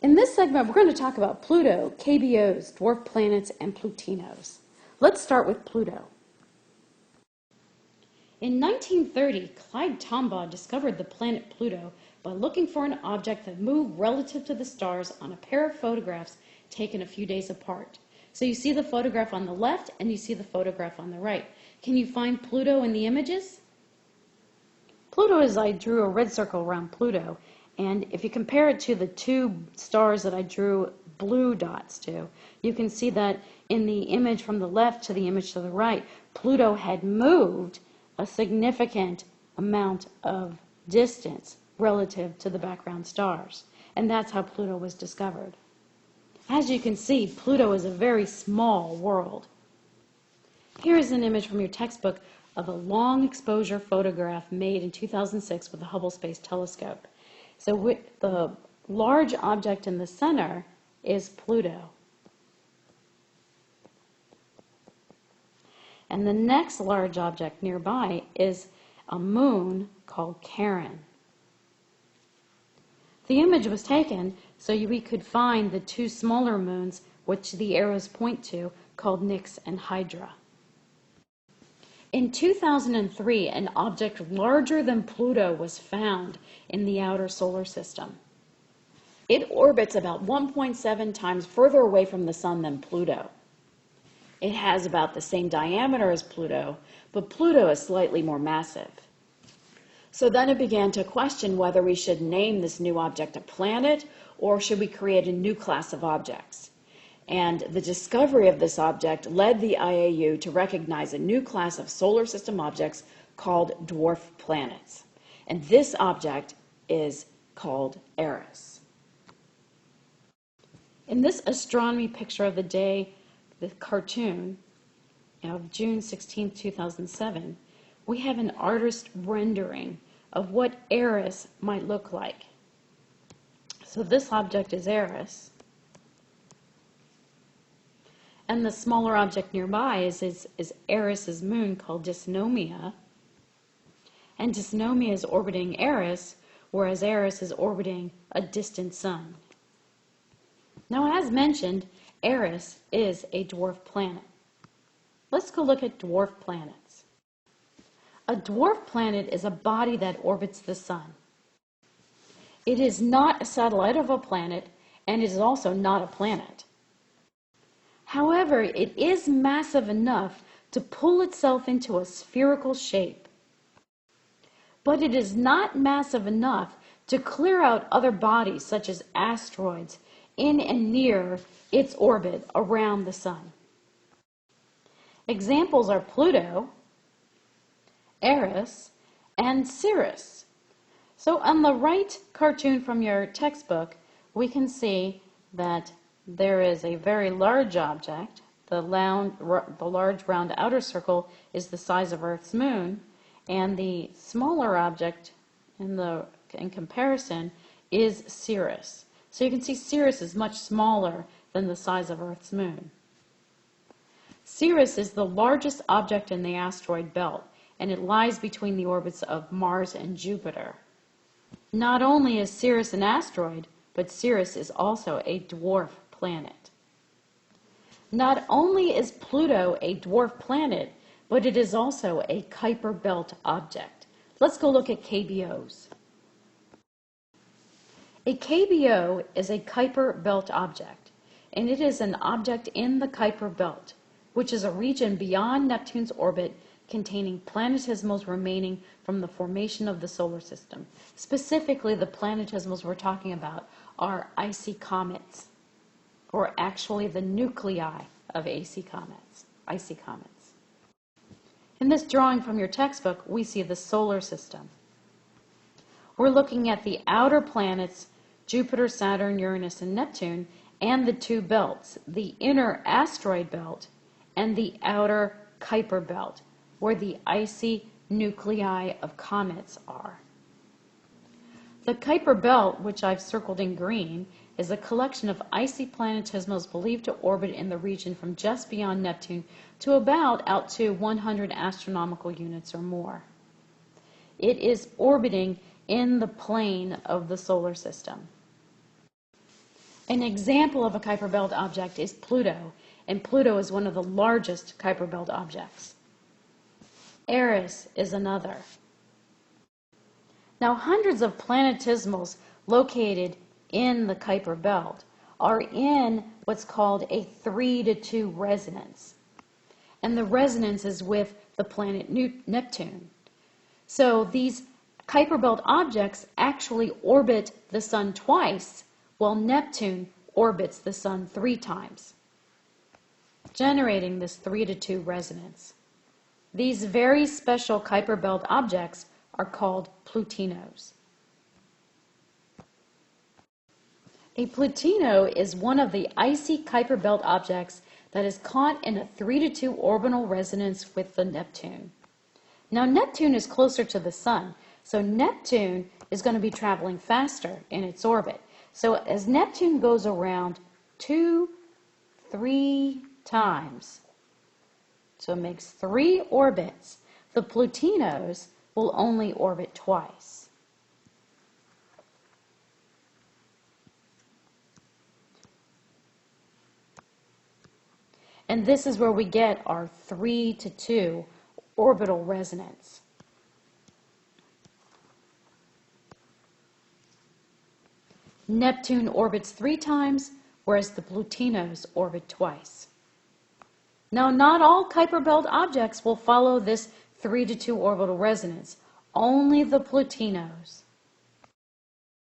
In this segment, we're going to talk about Pluto, KBOs, dwarf planets, and Plutinos. Let's start with Pluto. In 1930, Clyde Tombaugh discovered the planet Pluto by looking for an object that moved relative to the stars on a pair of photographs taken a few days apart. So you see the photograph on the left and you see the photograph on the right. Can you find Pluto in the images? Pluto is, I drew a red circle around Pluto, and if you compare it to the two stars that I drew blue dots to, you can see that in the image from the left to the image to the right, Pluto had moved a significant amount of distance relative to the background stars, and that's how Pluto was discovered. As you can see, Pluto is a very small world. Here is an image from your textbook of a long exposure photograph made in 2006 with the Hubble Space Telescope. So the large object in the center is Pluto. And the next large object nearby is a moon called Charon. The image was taken so we could find the two smaller moons which the arrows point to, called Nix and Hydra. In 2003, an object larger than Pluto was found in the outer solar system. It orbits about 1.7 times further away from the Sun than Pluto. It has about the same diameter as Pluto, but Pluto is slightly more massive. So then it began to question whether we should name this new object a planet or should we create a new class of objects. And the discovery of this object led the IAU to recognize a new class of solar system objects called dwarf planets. And this object is called Eris. In this astronomy picture of the day, the cartoon of June 16, 2007, we have an artist rendering of what Eris might look like. So this object is Eris. And the smaller object nearby is Eris's moon called Dysnomia. And Dysnomia is orbiting Eris, whereas Eris is orbiting a distant sun. Now, as mentioned, Eris is a dwarf planet. Let's go look at dwarf planets. A dwarf planet is a body that orbits the sun. It is not a satellite of a planet, and it is also not a planet. However, it is massive enough to pull itself into a spherical shape. But it is not massive enough to clear out other bodies, such as asteroids, in and near its orbit around the Sun. Examples are Pluto, Eris, and Sirius. So on the right cartoon from your textbook, we can see that there is a very large object. The large round outer circle is the size of Earth's moon, and the smaller object in comparison is Sirius. So you can see Sirius is much smaller than the size of Earth's moon. Sirius is the largest object in the asteroid belt, and it lies between the orbits of Mars and Jupiter. Not only is Sirius an asteroid, but Sirius is also a dwarf planet. Not only is Pluto a dwarf planet, but it is also a Kuiper belt object. Let's go look at KBOs. A KBO is a Kuiper belt object, and it is an object in the Kuiper belt, which is a region beyond Neptune's orbit containing planetesimals remaining from the formation of the solar system. Specifically, the planetesimals we're talking about are icy comets, or actually the nuclei of icy comets. In this drawing from your textbook, we see the solar system. We're looking at the outer planets, Jupiter, Saturn, Uranus, and Neptune, and the two belts, the inner asteroid belt and the outer Kuiper belt, where the icy nuclei of comets are. The Kuiper belt, which I've circled in green, is a collection of icy planetesimals believed to orbit in the region from just beyond Neptune to about out to 100 astronomical units or more. It is orbiting in the plane of the solar system. An example of a Kuiper Belt object is Pluto, and Pluto is one of the largest Kuiper Belt objects. Eris is another. Now, hundreds of planetesimals located in the Kuiper Belt are in what's called a 3-to-2 resonance. And the resonance is with the planet Neptune. So these Kuiper Belt objects actually orbit the Sun twice, while Neptune orbits the Sun 3 times, generating this 3-to-2 resonance. These very special Kuiper Belt objects are called plutinos. A plutino is one of the icy Kuiper Belt objects that is caught in a 3-to-2 orbital resonance with the Neptune. Now, Neptune is closer to the Sun, so Neptune is going to be traveling faster in its orbit. So as Neptune goes around 2-3 times, so it makes 3 orbits, the plutinos will only orbit twice. And this is where we get our 3-to-2 orbital resonance. Neptune orbits 3 times, whereas the plutinos orbit twice. Now, not all Kuiper Belt objects will follow this 3-to-2 orbital resonance, only the plutinos.